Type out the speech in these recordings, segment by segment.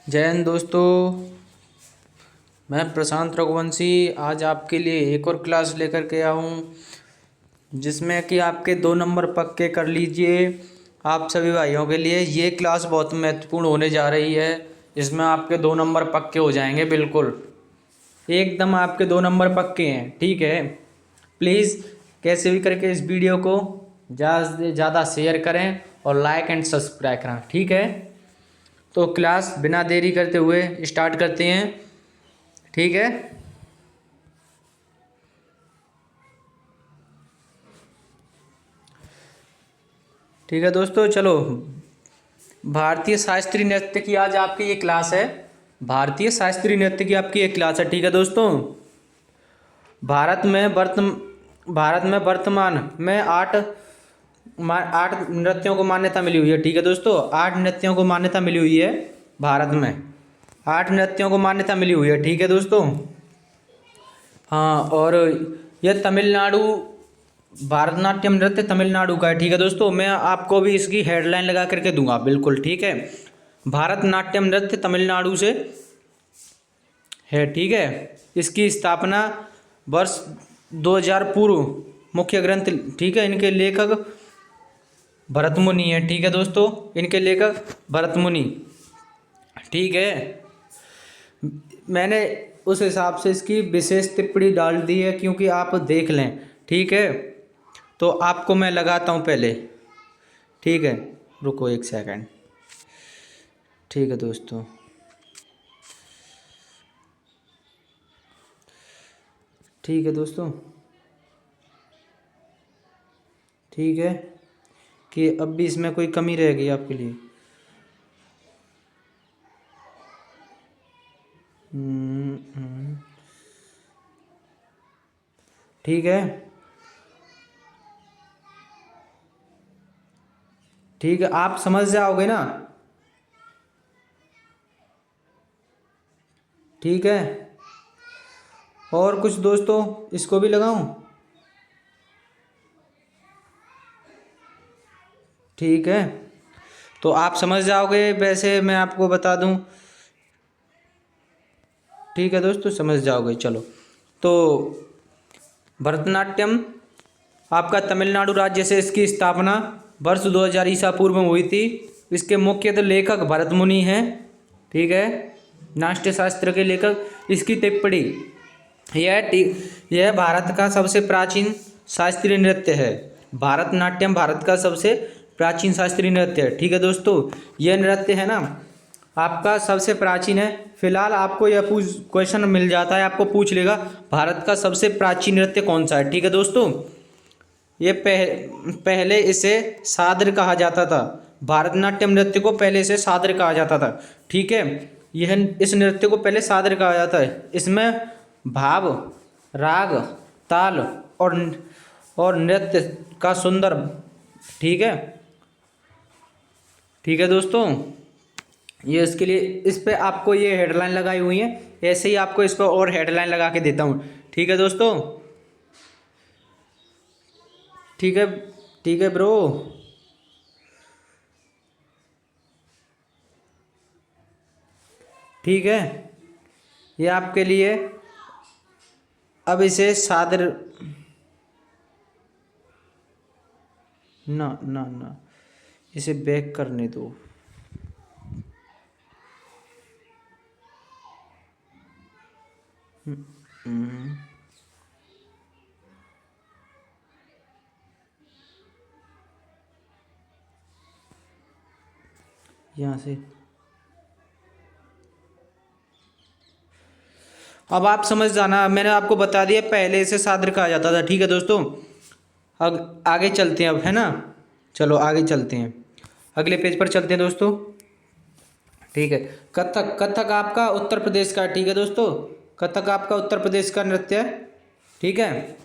जय हिंद दोस्तों। मैं प्रशांत रघुवंशी आज आपके लिए एक और क्लास लेकर के आया हूँ जिसमें कि आपके 2 नंबर पक्के कर लीजिए। आप सभी भाइयों के लिए ये क्लास बहुत महत्वपूर्ण होने जा रही है। इसमें आपके 2 नंबर पक्के हो जाएंगे, बिल्कुल एकदम आपके 2 नंबर पक्के हैं। ठीक है, प्लीज़ कैसे भी करके इस वीडियो को ज़्यादा से ज़्यादा शेयर करें और लाइक एंड सब्सक्राइब करें। ठीक है, तो क्लास बिना देरी करते हुए स्टार्ट करते हैं। ठीक है, ठीक है दोस्तों, चलो। भारतीय शास्त्रीय नृत्य की आज आपकी ये क्लास है। भारतीय शास्त्रीय नृत्य की आपकी एक क्लास है। ठीक है दोस्तों, भारत में वर्तमान में आठ नृत्यों को मान्यता मिली हुई है। ठीक है दोस्तों, 8 नृत्यों को मान्यता मिली हुई है। भारत में 8 नृत्यों को मान्यता मिली हुई है। ठीक है दोस्तों, हाँ, और यह तमिलनाडु भारतनाट्यम नृत्य तमिलनाडु का है। ठीक है दोस्तों, मैं आपको भी इसकी हेडलाइन लगा करके दूंगा, बिल्कुल ठीक है। भारतनाट्यम नृत्य तमिलनाडु से है। ठीक है, इसकी स्थापना वर्ष 2000 पूर्व। मुख्य ग्रंथ, ठीक है, इनके लेखक भरतमुनि है। ठीक है दोस्तों, इनके लेखक भरतमुनि। ठीक है, मैंने उस हिसाब से इसकी विशेष टिप्पणी डाल दी है क्योंकि आप देख लें। ठीक है, तो आपको मैं लगाता हूँ पहले। ठीक है, रुको 1 सेकंड। ठीक है दोस्तों, ठीक है दोस्तों, ठीक है कि अब भी इसमें कोई कमी रह गई आपके लिए। ठीक है, ठीक है, आप समझ जाओगे ना। ठीक है, और कुछ दोस्तों इसको भी लगाऊं? ठीक है, तो आप समझ जाओगे, वैसे मैं आपको बता दूं। ठीक है दोस्तों, समझ जाओगे। चलो, तो भरतनाट्यम आपका तमिलनाडु राज्य से इसकी स्थापना वर्ष 2000 ईसा पूर्व में हुई थी। इसके मुख्य तो लेखक भरतमुनि हैं। ठीक है, नाट्य शास्त्र के लेखक। इसकी टिप्पणी, यह भारत का सबसे प्राचीन शास्त्रीय नृत्य है। भारतनाट्यम भारत का सबसे प्राचीन शास्त्रीय नृत्य है। ठीक है दोस्तों, यह नृत्य है ना आपका सबसे प्राचीन है। फिलहाल आपको यह क्वेश्चन मिल जाता है, आपको पूछ लेगा भारत का सबसे प्राचीन नृत्य कौन सा है। ठीक है दोस्तों, ये पहले इसे सादर कहा जाता था। भारतनाट्यम नृत्य को पहले इसे सादर कहा जाता था। ठीक है, यह इस नृत्य को पहले सादर कहा जाता है। इसमें भाव, राग, ताल और नृत्य का सुंदर। ठीक है, ठीक है दोस्तों, ये इसके लिए इस पे आपको ये हेडलाइन लगाई हुई है। ऐसे ही आपको इस पर और हेडलाइन लगा के देता हूँ। ठीक है दोस्तों, ठीक है, ठीक है ब्रो। ठीक है, ये आपके लिए अब इसे सादर ना ना ना इसे बैक करने दो। यहाँ से अब आप समझ जाना, मैंने आपको बता दिया पहले इसे सादर कहा जाता था। ठीक है दोस्तों, अब आगे चलते हैं, अब है ना। चलो आगे चलते हैं, अगले पेज पर चलते हैं दोस्तों। ठीक है, कथक, कथक आपका उत्तर प्रदेश का है। ठीक है दोस्तों, कथक आपका उत्तर प्रदेश का नृत्य है। ठीक है,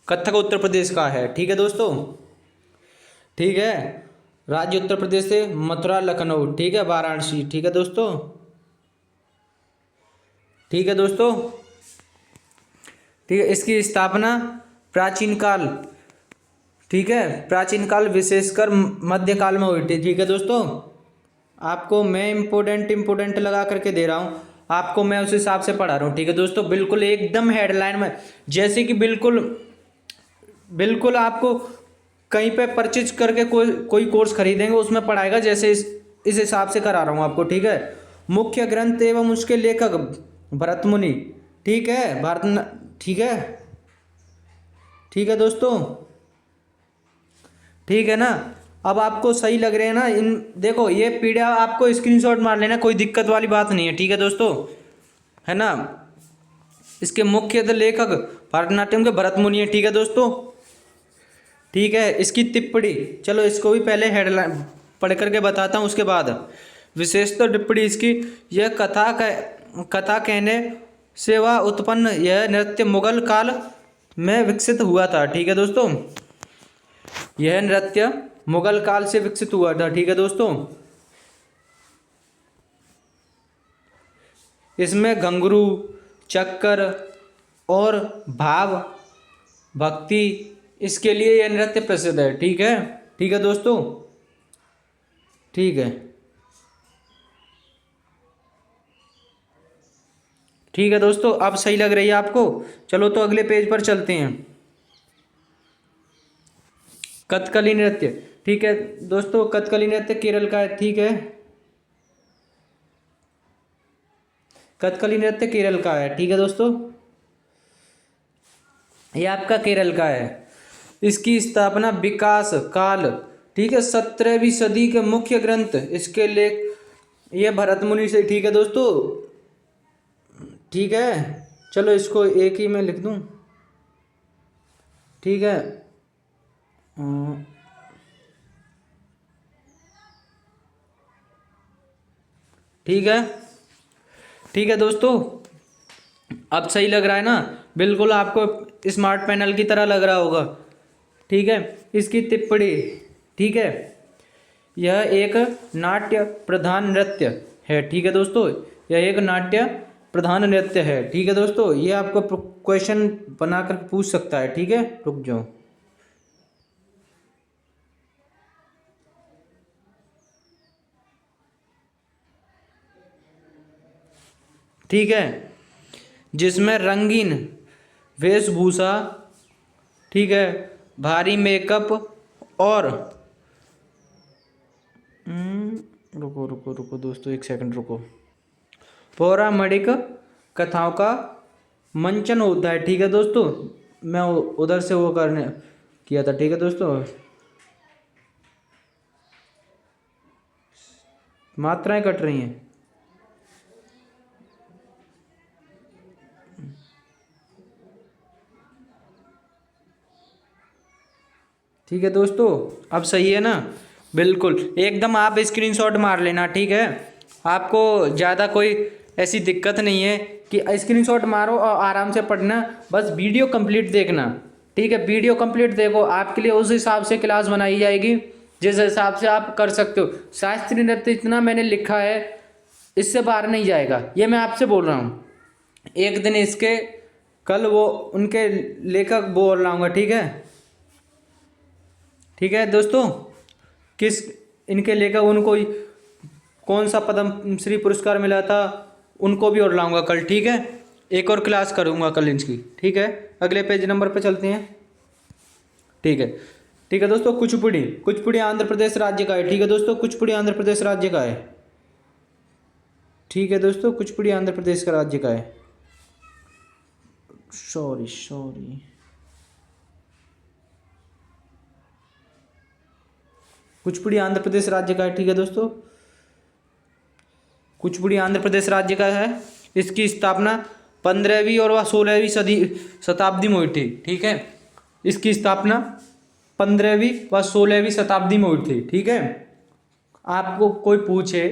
कथक उत्तर प्रदेश का है। ठीक है दोस्तों, ठीक है, राज्य उत्तर प्रदेश से मथुरा, लखनऊ, ठीक है, वाराणसी। ठीक है दोस्तों, ठीक है दोस्तों, ठीक है, इसकी स्थापना प्राचीन काल, ठीक है, प्राचीन काल विशेषकर मध्यकाल में हुई थी। ठीक है दोस्तों, आपको मैं इम्पोर्टेंट लगा करके दे रहा हूँ, आपको मैं उस हिसाब से पढ़ा रहा हूँ, ठीक है दोस्तों। बिल्कुल एकदम हेडलाइन में, जैसे कि बिल्कुल बिल्कुल आपको कहीं पे परचेज करके कोई कोई कोर्स खरीदेंगे उसमें पढ़ाएगा, जैसे इस हिसाब से करा रहा हूँ आपको, ठीक है। मुख्य ग्रंथ एवं उसके लेखक भरत मुनि, ठीक है, ठीक है, ठीक है दोस्तों, ठीक है ना। अब आपको सही लग रहे हैं ना इन, देखो ये पीडीएफ आपको स्क्रीनशॉट मार लेना, कोई दिक्कत वाली बात नहीं है, ठीक है दोस्तों, है ना। इसके मुख्य लेखक भरतनाट्यम के भरत मुनि है, ठीक है दोस्तों, ठीक है। इसकी टिप्पणी, चलो इसको भी पहले हेडलाइन पढ़ करके बताता हूँ, उसके बाद विशेषतः टिप्पणी इसकी, यह कथा कहने से वह उत्पन्न, यह नृत्य मुगल काल में विकसित हुआ था, ठीक है दोस्तों। यह नृत्य मुगल काल से विकसित हुआ था, ठीक है दोस्तों। इसमें घुंघरू, चक्कर और भाव भक्ति, इसके लिए यह नृत्य प्रसिद्ध है, ठीक है दोस्तों, ठीक है, ठीक है दोस्तों। अब सही लग रही है आपको, चलो तो अगले पेज पर चलते हैं। कथकली नृत्य, ठीक है दोस्तों, कथकली नृत्य केरल का है, ठीक है, कथकली नृत्य केरल का है, ठीक है दोस्तों, ये आपका केरल का है। इसकी स्थापना विकास काल, ठीक है, 17वीं सदी के मुख्य ग्रंथ इसके लेख, ये भरत मुनि से, ठीक है दोस्तों, ठीक है। चलो इसको एक ही में लिख दूं, ठीक है, ठीक है, ठीक है दोस्तों। अब सही लग रहा है ना, बिल्कुल आपको स्मार्ट पैनल की तरह लग रहा होगा, ठीक है। इसकी टिप्पणी, ठीक है, यह एक नाट्य प्रधान नृत्य है, ठीक है दोस्तों, यह एक नाट्य प्रधान नृत्य है, ठीक है दोस्तों। ये आपको क्वेश्चन बनाकर पूछ सकता है, ठीक है, रुक जाओ, ठीक है, जिसमें रंगीन वेशभूषा, ठीक है, भारी मेकअप और रुको रुको रुको दोस्तों, एक सेकंड रुको, पौराणिक कथाओं का मंचन होता है, ठीक है दोस्तों। मैं उधर से वो करने किया था, ठीक है दोस्तों, मात्राएं कट रही हैं, ठीक है दोस्तों। अब सही है ना, बिल्कुल एकदम आप स्क्रीनशॉट मार लेना, ठीक है। आपको ज़्यादा कोई ऐसी दिक्कत नहीं है कि स्क्रीनशॉट मारो और आराम से पढ़ना, बस वीडियो कंप्लीट देखना, ठीक है। वीडियो कंप्लीट देखो, आपके लिए उस हिसाब से क्लास बनाई जाएगी जिस हिसाब से आप कर सकते हो। शास्त्रीय नृत्य इतना मैंने लिखा है, इससे बाहर नहीं जाएगा, ये मैं आपसे बोल रहा हूँ। एक दिन इसके कल वो उनके लेखक बोल रहा हूँ, ठीक है, ठीक है दोस्तों। किस इनके लेखक, उनको कौन सा पद्म श्री पुरस्कार मिला था, उनको भी और लाऊंगा कल, ठीक है। एक और क्लास करूंगा कल इनकी, ठीक है। अगले पेज नंबर पे चलते हैं, ठीक है, ठीक है दोस्तों। कुचिपुड़ी, कुचिपुड़ी आंध्र प्रदेश राज्य का है, ठीक है दोस्तों, कुचिपुड़ी आंध्र प्रदेश राज्य का है, ठीक है दोस्तों, कुचिपुड़ी आंध्र प्रदेश का राज्य का है, सॉरी सॉरी, कुचिपुड़ी आंध्र प्रदेश राज्य का है, ठीक है दोस्तों, कुचिपुड़ी आंध्र प्रदेश राज्य का है। इसकी स्थापना 15वीं और 16वीं शताब्दी में हुई थी, ठीक है। इसकी स्थापना 15वीं व 16वीं शताब्दी में हुई थी, ठीक है। आपको कोई पूछे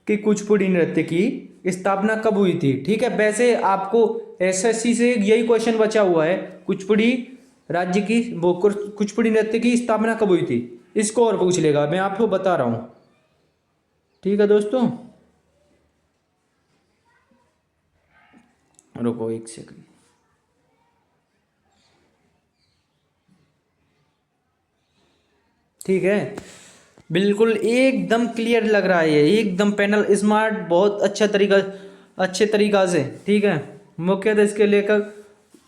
कि कुचिपुड़ी नृत्य की स्थापना कब हुई थी, ठीक है, वैसे आपको एसएससी से यही क्वेश्चन बचा हुआ है, कुचिपुड़ी राज्य की वो कुचिपुड़ी नृत्य की स्थापना कब हुई थी, इसको और पूछ लेगा, मैं आपको बता रहा हूँ, ठीक है दोस्तों। रुको एक सेकंड, ठीक है, बिल्कुल एकदम क्लियर लग रहा है, ये एकदम पैनल स्मार्ट, बहुत अच्छे तरीका से। ठीक है, मुख्यतः इसके लेखक,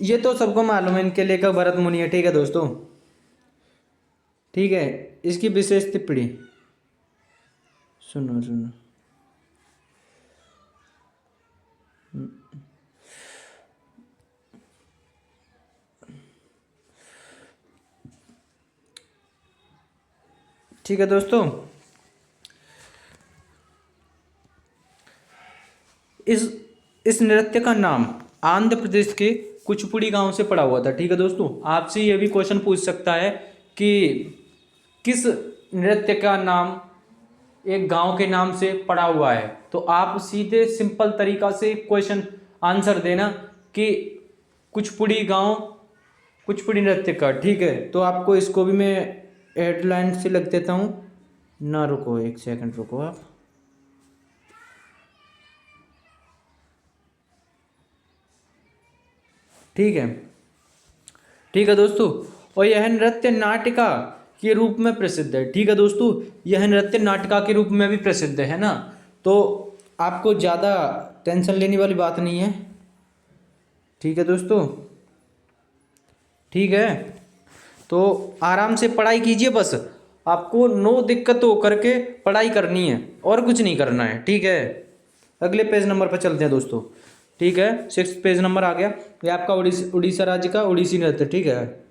ये तो सबको मालूम है, इनके लेखक भरत मुनि है। ठीक है दोस्तों, ठीक है। इसकी विशेष टिप्पणी सुनो सुनो। ठीक है दोस्तों, इस इस नृत्य का नाम आंध्र प्रदेश के कुचिपुड़ी गांव से पड़ा हुआ था। ठीक है दोस्तों, आपसे यह भी क्वेश्चन पूछ सकता है कि किस नृत्य का नाम एक गांव के नाम से पड़ा हुआ है, तो आप सीधे सिंपल तरीका से क्वेश्चन आंसर देना कि कुचिपुड़ी गांव, कुचिपुड़ी नृत्य का। ठीक है, तो आपको इसको भी मैं हेडलाइन से लिख देता हूँ ना, रुको एक सेकंड रुको आप। ठीक है, ठीक है दोस्तों, और यह नृत्य नाटिका के रूप में प्रसिद्ध है। ठीक है दोस्तों, यह नृत्य नाटिका के रूप में भी प्रसिद्ध है ना, तो आपको ज़्यादा टेंशन लेने वाली बात नहीं है। ठीक है दोस्तों, ठीक है, तो आराम से पढ़ाई कीजिए, बस आपको नो दिक्कत हो करके पढ़ाई करनी है और कुछ नहीं करना है। ठीक है, अगले पेज नंबर पर चलते हैं दोस्तों। ठीक है, 6 पेज नंबर आ गया, ये आपका उड़ीसा राज्य का उड़ीसी नृत्य। ठीक है,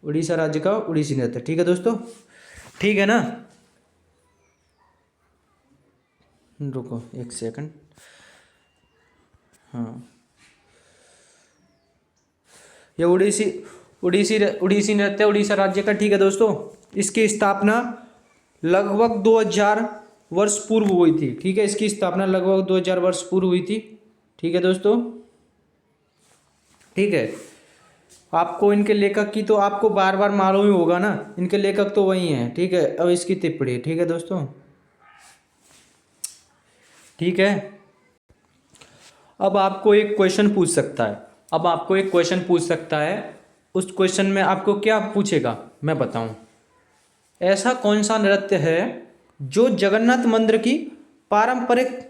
उड़ीसा राज्य का उड़ीसी नृत्य। ठीक है दोस्तों, ठीक है ना, रुको एक सेकंड। हाँ, ये उड़ीसी उड़ीसी उड़ीसी नृत्य उड़ीसा राज्य का। ठीक है दोस्तों, इसकी स्थापना लगभग 2000 वर्ष पूर्व हुई थी। ठीक है, इसकी स्थापना लगभग 2000 वर्ष पूर्व हुई थी। ठीक है दोस्तों, ठीक है, आपको इनके लेखक की तो आपको बार बार मालूम ही होगा ना, इनके लेखक तो वही हैं। ठीक है, अब इसकी टिप्पणी। ठीक है दोस्तों, ठीक है, अब आपको एक क्वेश्चन पूछ सकता है, अब आपको एक क्वेश्चन पूछ सकता है, उस क्वेश्चन में आपको क्या पूछेगा मैं बताऊं। ऐसा कौन सा नृत्य है जो जगन्नाथ मंदिर की पारंपरिक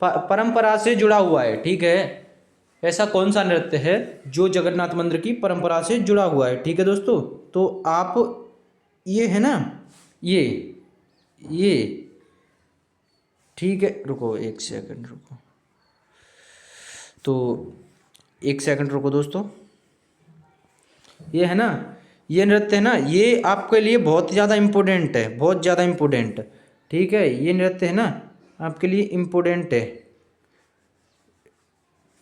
परंपरा से जुड़ा हुआ है। ठीक है, ऐसा कौन सा नृत्य है जो जगन्नाथ मंदिर की परंपरा से जुड़ा हुआ है। ठीक है दोस्तों, तो आप ये है ना, ये ठीक है, रुको एक सेकंड रुको, तो एक सेकंड रुको दोस्तों, ये है ना, ये नृत्य है ना, ये आपके लिए बहुत ज़्यादा इम्पोर्टेंट है, बहुत ज़्यादा इम्पोर्टेंट। ठीक है, ये नृत्य है ना आपके लिए इम्पोर्टेंट है,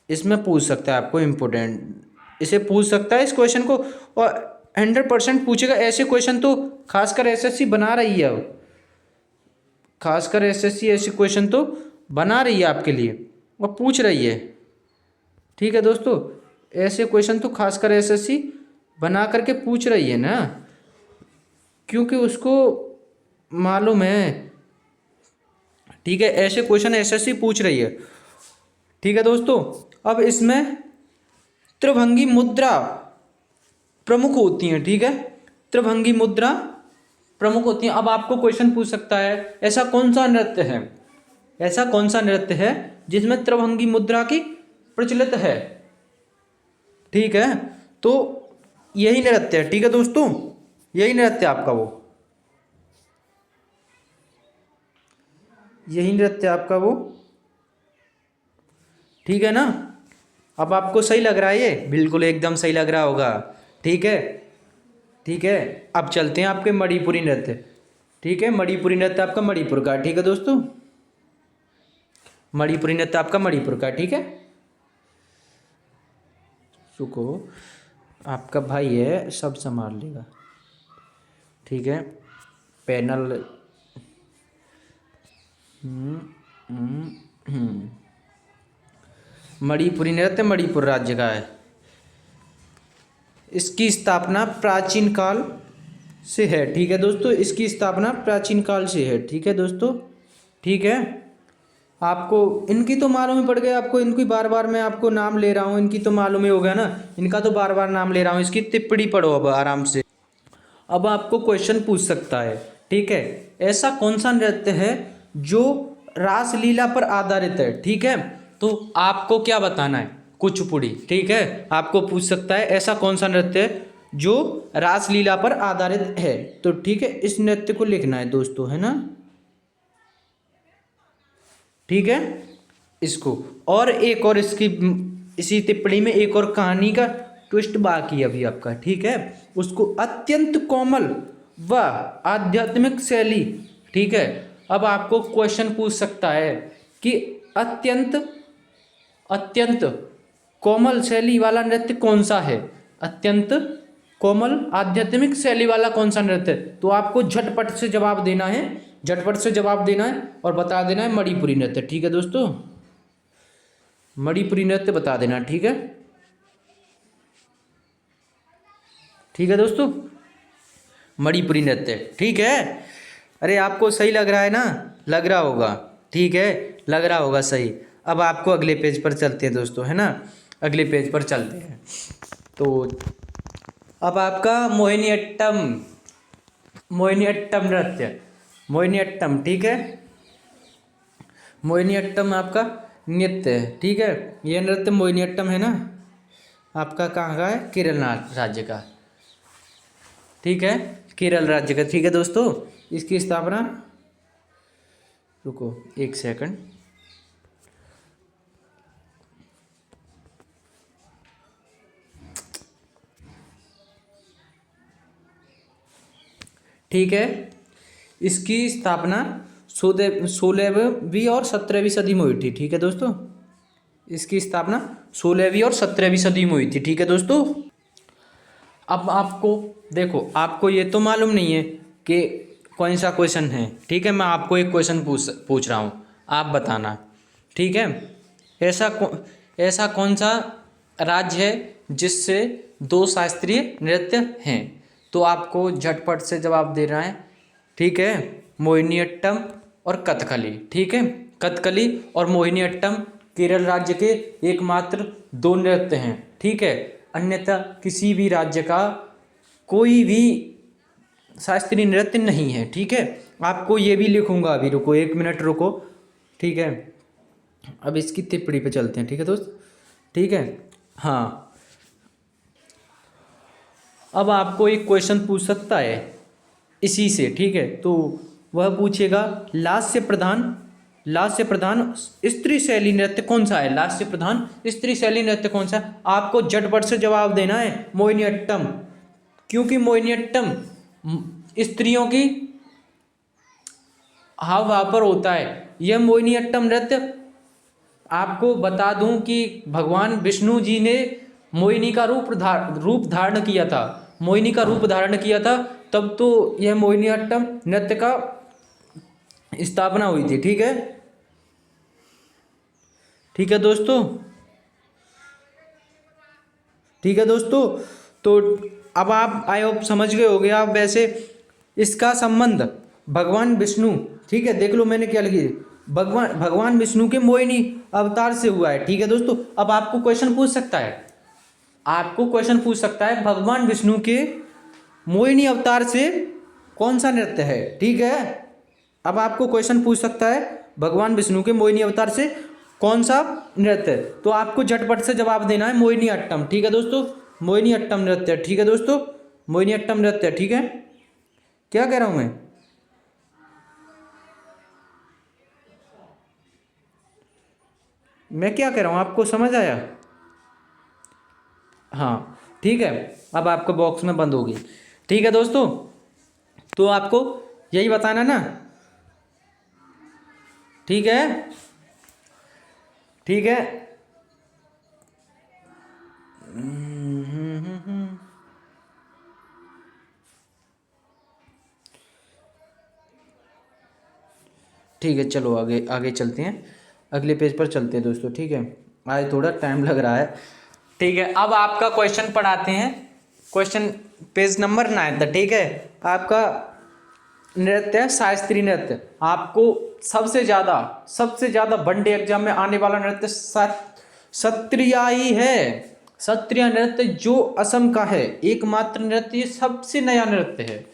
इसमें पूछ सकता है आपको इम्पोर्टेंट, इसे पूछ सकता है इस क्वेश्चन को, और 100% पूछेगा। ऐसे क्वेश्चन तो खासकर एसएससी बना रही है, अब खासकर एसएससी ऐसे क्वेश्चन तो बना रही है आपके लिए और पूछ रही है। ठीक है दोस्तों, ऐसे क्वेश्चन तो खासकर एसएससी बना करके पूछ रही है ना, क्योंकि उसको मालूम है। ठीक है, ऐसे क्वेश्चन एसएससी पूछ रही है। ठीक है दोस्तों, अब इसमें त्रिभंगी मुद्रा प्रमुख होती हैं। ठीक है, त्रिभंगी मुद्रा प्रमुख होती हैं। अब आपको क्वेश्चन पूछ सकता है, ऐसा कौन सा नृत्य है, ऐसा कौन सा नृत्य है जिसमें त्रिभंगी मुद्रा की प्रचलित है। ठीक है, तो यही नृत्य है। ठीक है दोस्तों, यही नृत्य आपका यही नृत्य आपका ठीक है ना, अब आपको सही लग रहा है, ये बिल्कुल एकदम सही लग रहा होगा। ठीक है, ठीक है, अब चलते हैं आपके मणिपुरी नृत्य। ठीक है, मणिपुरी नृत्य आपका मणिपुर का। ठीक है दोस्तों, मणिपुरी नृत्य आपका मणिपुर का। ठीक है, सुको आपका भाई है, सब संभाल लेगा। ठीक है, पैनल मणिपुरी नृत्य मणिपुर राज्य का है। इसकी स्थापना प्राचीन काल से है। ठीक है दोस्तों, इसकी स्थापना प्राचीन काल से है। ठीक है दोस्तों, ठीक है, आपको इनकी तो मालूम ही पड़ गया, आपको इनकी बार बार मैं आपको नाम ले रहा हूँ, इनकी तो मालूम ही हो गया ना, इनका तो बार बार नाम ले रहा हूँ। इसकी टिप्पणी पढ़ो अब आराम से। अब आपको क्वेश्चन पूछ सकता है ठीक है, ऐसा कौन सा नृत्य है जो रासलीला पर आधारित है। ठीक है, तो आपको क्या बताना है, कुचिपुड़ी। ठीक है, आपको पूछ सकता है ऐसा कौन सा नृत्य है जो रासलीला पर आधारित है। तो ठीक है, इस नृत्य को लिखना है दोस्तों, है ना। ठीक है, इसको और एक और इसकी इसी टिप्पणी में एक और कहानी का ट्विस्ट बाकी है अभी आपका। ठीक है, उसको अत्यंत कोमल व आध्यात्मिक शैली। ठीक है, अब आपको क्वेश्चन पूछ सकता है कि अत्यंत अत्यंत कोमल शैली वाला नृत्य कौन सा है, अत्यंत कोमल आध्यात्मिक शैली वाला कौन सा नृत्य है। तो आपको झटपट से जवाब देना है, झटपट से जवाब देना है और बता देना है मणिपुरी नृत्य। ठीक है दोस्तों, मणिपुरी नृत्य बता देना। ठीक है, ठीक है दोस्तों, मणिपुरी नृत्य। ठीक है, अरे आपको सही लग रहा है ना, लग रहा होगा। ठीक है, लग रहा होगा सही। अब आपको अगले पेज पर चलते हैं दोस्तों, है ना, अगले पेज पर चलते हैं। तो अब आपका मोहिनीअट्टम, मोहिनीअट्टम नृत्य, मोहिनीअट्टम। ठीक है, मोहिनीअट्टम आपका नृत्य है। ठीक है, यह नृत्य मोहिनीअट्टम है ना, आपका कहाँ का है, केरल राज्य का। ठीक है, केरल राज्य का। ठीक है दोस्तों, इसकी स्थापना, रुको एक सेकंड, ठीक है, इसकी स्थापना 16वीं और 17वीं सदी में हुई थी। ठीक है दोस्तों, इसकी स्थापना 16वीं और 17वीं सदी में हुई थी। ठीक है दोस्तों, अब आपको देखो, आपको ये तो मालूम नहीं है कि कौन सा क्वेश्चन है। ठीक है, मैं आपको एक क्वेश्चन पूछ रहा हूँ, आप बताना। ठीक है, ऐसा कौन सा राज्य है जिससे 2 शास्त्रीय नृत्य हैं। तो आपको झटपट से जवाब देना है। ठीक है, मोहिनीअट्टम और कथकली। ठीक है, कथकली और मोहिनीअट्टम केरल राज्य के एकमात्र 2 नृत्य हैं। ठीक है, अन्यथा किसी भी राज्य का कोई भी शास्त्रीय नृत्य नहीं है। ठीक है, आपको ये भी लिखूंगा अभी, रुको 1 मिनट रुको। ठीक है, अब इसकी टिप्पणी पे चलते हैं। ठीक है दोस्त, ठीक है, हाँ, अब आपको एक क्वेश्चन पूछ सकता है इसी से। ठीक है, तो वह पूछेगा लास्य प्रधान स्त्री शैली नृत्य कौन सा है, लास्य प्रधान स्त्री शैली नृत्य कौन सा है। आपको झटपट से जवाब देना है मोहिनीअट्टम, क्योंकि मोहिनीअट्टम स्त्रियों की हाव भाव पर होता है। यह मोहिनीअट्टम नृत्य, आपको बता दूं कि भगवान विष्णु जी ने मोहिनी का रूप धारण किया था, मोहिनी का रूप धारण किया था, तब तो यह मोहिनीअट्टम नृत्य का स्थापना हुई थी। ठीक है, ठीक है दोस्तों, ठीक है दोस्तों, तो अब आप आई होप समझ गए होगे आप। वैसे इसका संबंध भगवान विष्णु, ठीक है, देख लो मैंने क्या लिखी, भगवान विष्णु के मोहिनी अवतार से हुआ है। ठीक है दोस्तों, अब आपको क्वेश्चन पूछ सकता है, आपको क्वेश्चन पूछ सकता है भगवान विष्णु के मोहिनी अवतार से कौन सा नृत्य है। ठीक है, अब आपको क्वेश्चन पूछ सकता है भगवान विष्णु के मोहिनी अवतार से कौन सा नृत्य है, तो आपको झटपट से जवाब देना है मोहिनीअट्टम। ठीक है दोस्तों, मोहिनीअट्टम नृत्य। ठीक है दोस्तों, मोहिनीअट्टम नृत्य। ठीक है, क्या कह रहा हूं मैं क्या कह रहा हूं, आपको समझ आया। हाँ, ठीक है, अब आपको बॉक्स में बंद होगी। ठीक है दोस्तों, तो आपको यही बताना ना। ठीक है, ठीक है, ठीक है, चलो आगे आगे चलते हैं, अगले पेज पर चलते हैं दोस्तों। ठीक है, आज थोड़ा टाइम लग रहा है। ठीक है, अब आपका क्वेश्चन पढ़ाते हैं, क्वेश्चन पेज नंबर 9। ठीक है, आपका नृत्य है शास्त्रीय नृत्य। आपको सबसे ज़्यादा वनडे एग्जाम में आने वाला नृत्य सत्रियाई है। सत्रिया नृत्य जो असम का है, एकमात्र नृत्य, ये सबसे नया नृत्य है।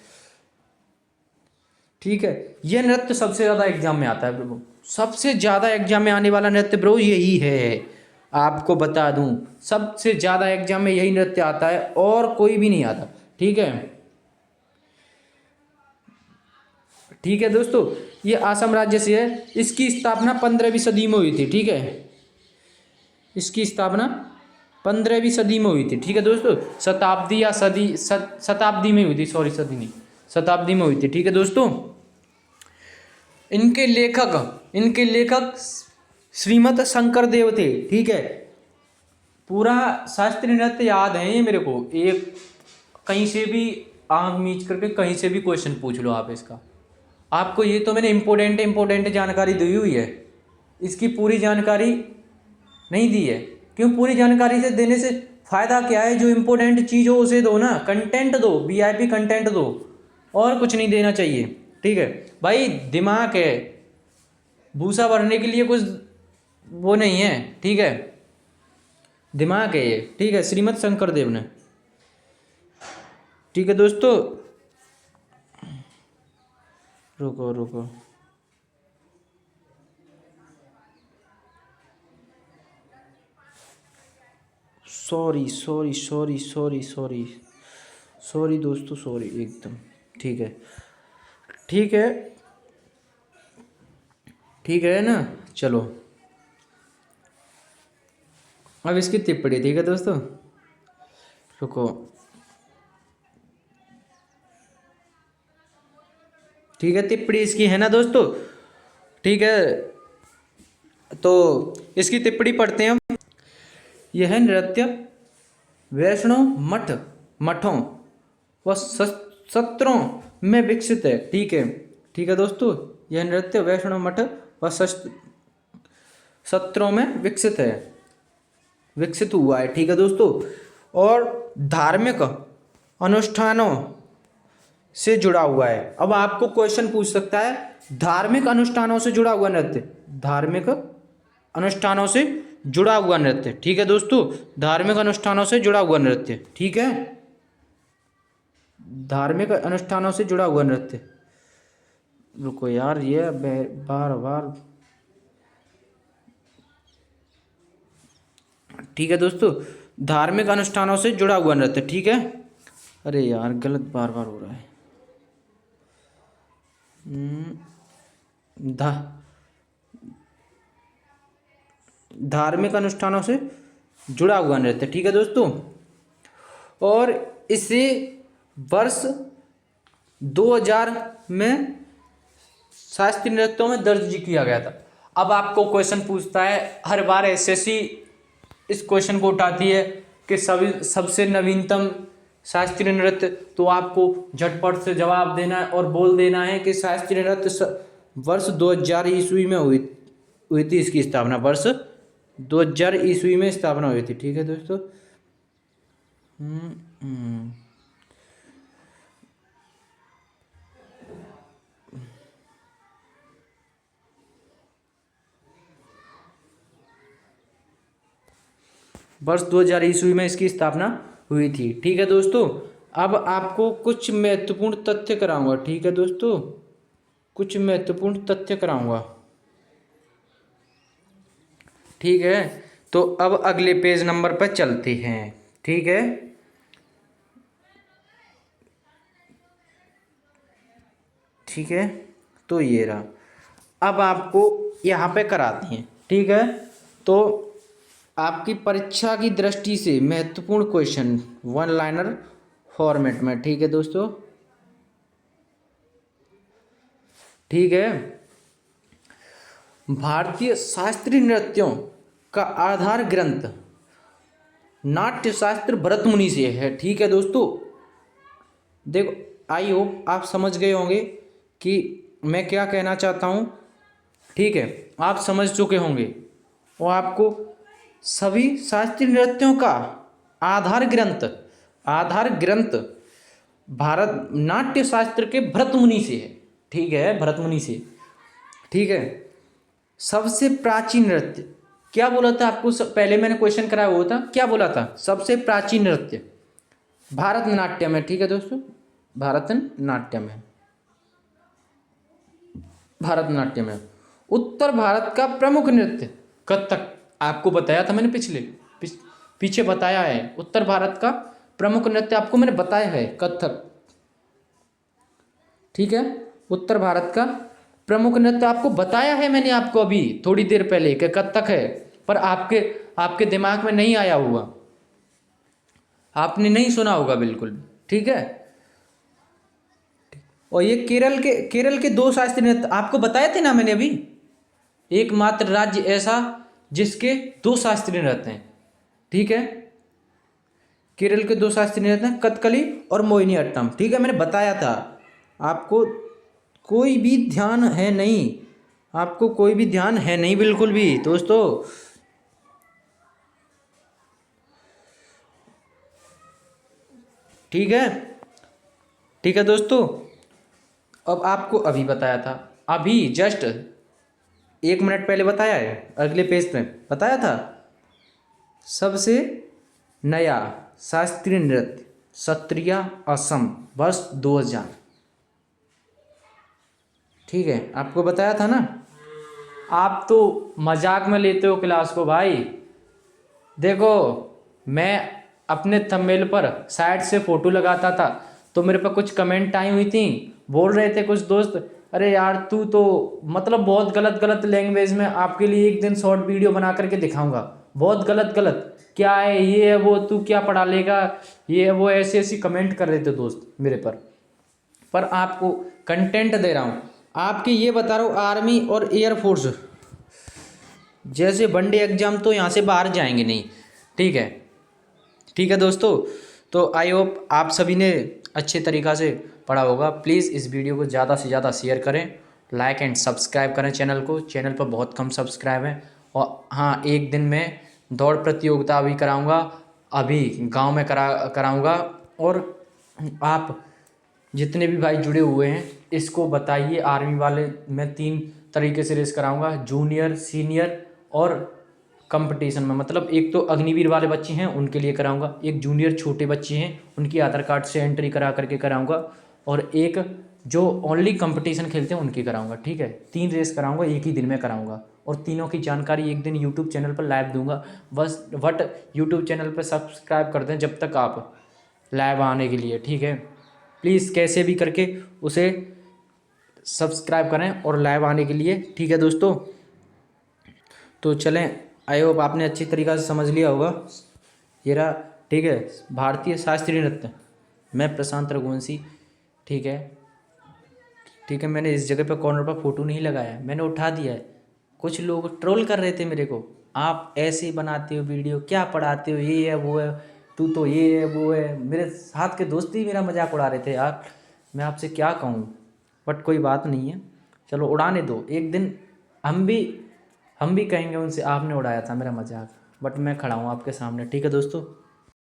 ठीक है, ये नृत्य सबसे ज़्यादा एग्जाम में आता है ब्रो, सबसे ज़्यादा एग्जाम में आने वाला नृत्य ब्रो यही है, आपको बता दूं सबसे ज़्यादा एग्जाम में यही नृत्य आता है और कोई भी नहीं आता। ठीक है, ठीक है दोस्तों, ये असम राज्य से है, इसकी स्थापना 15वीं सदी में हुई थी। ठीक है, इसकी स्थापना 15वीं सदी में हुई थी। ठीक है दोस्तों, शताब्दी या शताब्दी में हुई थी, सॉरी सदी नहीं, शताब्दी में हुई थी। ठीक है दोस्तों, इनके लेखक श्रीमत शंकर देव थे। ठीक है, पूरा शास्त्रीय नृत्य याद है ये मेरे को, एक कहीं से भी आंख मीच करके कहीं से भी क्वेश्चन पूछ लो आप इसका, आपको ये तो मैंने इम्पोर्टेंट जानकारी दी हुई है, इसकी पूरी जानकारी नहीं दी है। क्यों, पूरी जानकारी से देने से फ़ायदा क्या है, जो इम्पोर्टेंट चीज़ हो उसे दो ना, कंटेंट दो, वीआईपी कंटेंट दो, और कुछ नहीं देना चाहिए। ठीक है भाई, दिमाग है, भूसा भरने के लिए कुछ वो नहीं है। ठीक है, दिमाग है ये। ठीक है, श्रीमद शंकर देव ने। ठीक है दोस्तों, रुको रुको, सॉरी दोस्तों, सॉरी एकदम। ठीक है, ठीक है, ठीक है ना, चलो अब इसकी टिप्पणी। ठीक है दोस्तों, रुको, ठीक है, टिप्पणी इसकी है ना दोस्तों। ठीक है, तो इसकी टिप्पणी पढ़ते हैं हम। यह नृत्य वैष्णव मठों व सत्रों में विकसित है। ठीक है, ठीक है दोस्तों, यह नृत्य वैष्णव मठ व सत्रों में विकसित हुआ है। ठीक है दोस्तों, और धार्मिक अनुष्ठानों से जुड़ा हुआ है। अब आपको क्वेश्चन पूछ सकता है, धार्मिक अनुष्ठानों से जुड़ा हुआ नृत्य, धार्मिक अनुष्ठानों से जुड़ा हुआ नृत्य। ठीक है दोस्तों, धार्मिक अनुष्ठानों से जुड़ा हुआ नृत्य। ठीक है, धार्मिक अनुष्ठानों से जुड़ा हुआ नृत्य। रुको यार, ये बार बार। ठीक है दोस्तों, धार्मिक अनुष्ठानों से जुड़ा हुआ नृत्य। ठीक है, अरे यार गलत बार बार हो रहा है। धार्मिक अनुष्ठानों से जुड़ा हुआ नृत्य। ठीक है दोस्तों, और इसे वर्ष 2000 में शास्त्रीय नृत्यों में दर्ज किया गया था। अब आपको क्वेश्चन पूछता है, हर बार एसएससी इस क्वेश्चन को उठाती है कि सबसे नवीनतम शास्त्रीय नृत्य, तो आपको झटपट से जवाब देना है और बोल देना है कि शास्त्रीय नृत्य वर्ष 2000 ईस्वी में हुई थी, इसकी स्थापना वर्ष 2000 ईस्वी में स्थापना हुई थी। ठीक है दोस्तों, वर्ष 2000 ईस्वी में इसकी स्थापना हुई थी। ठीक है दोस्तों, अब आपको कुछ महत्वपूर्ण तथ्य कराऊंगा। ठीक है दोस्तों, कुछ महत्वपूर्ण तथ्य कराऊंगा। ठीक है, तो अब अगले पेज नंबर पर चलते हैं। ठीक है, ठीक है, तो ये रहा, अब आपको यहाँ पे कराते हैं। ठीक है, तो आपकी परीक्षा की दृष्टि से महत्वपूर्ण क्वेश्चन वन लाइनर फॉर्मेट में। ठीक है दोस्तों, ठीक है, भारतीय शास्त्रीय नृत्यों का आधार ग्रंथ नाट्य शास्त्र भरत मुनि से है। ठीक है दोस्तों, देखो, आई होप आप समझ गए होंगे कि मैं क्या कहना चाहता हूँ। ठीक है, आप समझ चुके होंगे, और आपको सभी शास्त्रीय नृत्यों का आधार ग्रंथ भारत नाट्य शास्त्र के भरत मुनि से है। ठीक है, भरत मुनि से। ठीक है, सबसे प्राचीन नृत्य क्या बोला था आपको, पहले मैंने क्वेश्चन कराया हुआ था, क्या बोला था, सबसे प्राचीन नृत्य भारतनाट्यम है। ठीक है दोस्तों, भारतनाट्यम है। भरतनाट्यम है। उत्तर भारत का प्रमुख नृत्य कथक, आपको बताया था मैंने पीछे बताया है। उत्तर भारत का प्रमुख नृत्य आपको मैंने बताया है कथक, ठीक है। उत्तर भारत का प्रमुख नृत्य आपको बताया है मैंने आपको अभी थोड़ी देर पहले कि कथक है, पर आपके आपके दिमाग में नहीं आया हुआ, आपने नहीं सुना होगा बिल्कुल, ठीक है। और ये केरल के दो शास्त्रीय नृत्य आपको बताए थे ना मैंने अभी, एकमात्र राज्य ऐसा जिसके दो शास्त्रीय नृत्य हैं, ठीक है। केरल के दो शास्त्रीय नृत्य हैं कथकली और मोहिनीअट्टम, ठीक है, मैंने बताया था। आपको कोई भी ध्यान है नहीं, आपको कोई भी ध्यान है नहीं बिल्कुल भी दोस्तों, ठीक है। ठीक है दोस्तों, अब आपको अभी बताया था, अभी जस्ट 1 मिनट पहले बताया है, अगले पेज पे बताया था। सबसे नया शास्त्रीय नृत्य सत्रिया असम वर्ष 2000, ठीक है, आपको बताया था ना। आप तो मजाक में लेते हो क्लास को भाई। देखो, मैं अपने थंबनेल पर साइड से फोटो लगाता था तो मेरे पर कुछ कमेंट आई हुई थी, बोल रहे थे कुछ दोस्त, अरे यार तू तो मतलब बहुत गलत गलत लैंग्वेज में, आपके लिए एक दिन शॉर्ट वीडियो बना करके दिखाऊंगा, बहुत गलत गलत क्या है, ये है वो, तू क्या पढ़ा लेगा, ये है वो, ऐसी ऐसी कमेंट कर रहे थे दोस्त मेरे पर आपको कंटेंट दे रहा हूँ, आपकी ये बता रहा हूँ। आर्मी और एयरफोर्स जैसे वनडे एग्जाम तो यहाँ से बाहर जाएंगे नहीं, ठीक है। ठीक है दोस्तों, तो आई होप आप सभी ने अच्छे तरीक़ा से पढ़ा होगा। प्लीज़ इस वीडियो को ज़्यादा से ज़्यादा शेयर करें, लाइक एंड सब्सक्राइब करें चैनल को। चैनल पर बहुत कम सब्सक्राइब हैं। और हाँ, एक दिन में दौड़ प्रतियोगिता भी कराऊंगा, अभी गांव में कराऊंगा। और आप जितने भी भाई जुड़े हुए हैं इसको बताइए, आर्मी वाले मैं 3 तरीके से रेस कराऊंगा, जूनियर, सीनियर और कंपटीशन में। मतलब एक तो अग्निवीर वाले बच्चे हैं उनके लिए कराऊंगा, एक जूनियर छोटे बच्चे हैं उनकी आधार कार्ड से एंट्री करा करके कराऊंगा, और एक जो ओनली कंपटीशन खेलते हैं उनकी कराऊंगा, ठीक है। 3 रेस कराऊंगा, एक ही दिन में कराऊंगा, और तीनों की जानकारी एक दिन यूट्यूब चैनल पर लाइव दूंगा। बस यूट्यूब चैनल पर सब्सक्राइब कर दें जब तक आप लाइव आने के लिए, ठीक है। प्लीज़ कैसे भी करके उसे सब्सक्राइब करें और लाइव आने के लिए, ठीक है दोस्तों। तो चलें, आई होप आपने अच्छी तरीक़ा से समझ लिया होगा। ये रहा, ठीक है, भारतीय शास्त्रीय नृत्य, मैं प्रशांत रघुवंशी, ठीक है। ठीक है, मैंने इस जगह पे कॉर्नर पर फ़ोटो नहीं लगाया, मैंने उठा दिया है। कुछ लोग ट्रोल कर रहे थे मेरे को, आप ऐसे बनाते हो वीडियो, क्या पढ़ाते हो, ये है वो है, तू तो ये है वो है। मेरे साथ के दोस्त ही मेरा मजाक उड़ा रहे थे यार, मैं आपसे क्या कहूँ, बट कोई बात नहीं है, चलो उड़ाने दो। एक दिन हम भी कहेंगे उनसे आपने उड़ाया था मेरा मजाक, बट मैं खड़ा हूँ आपके सामने, ठीक है दोस्तों।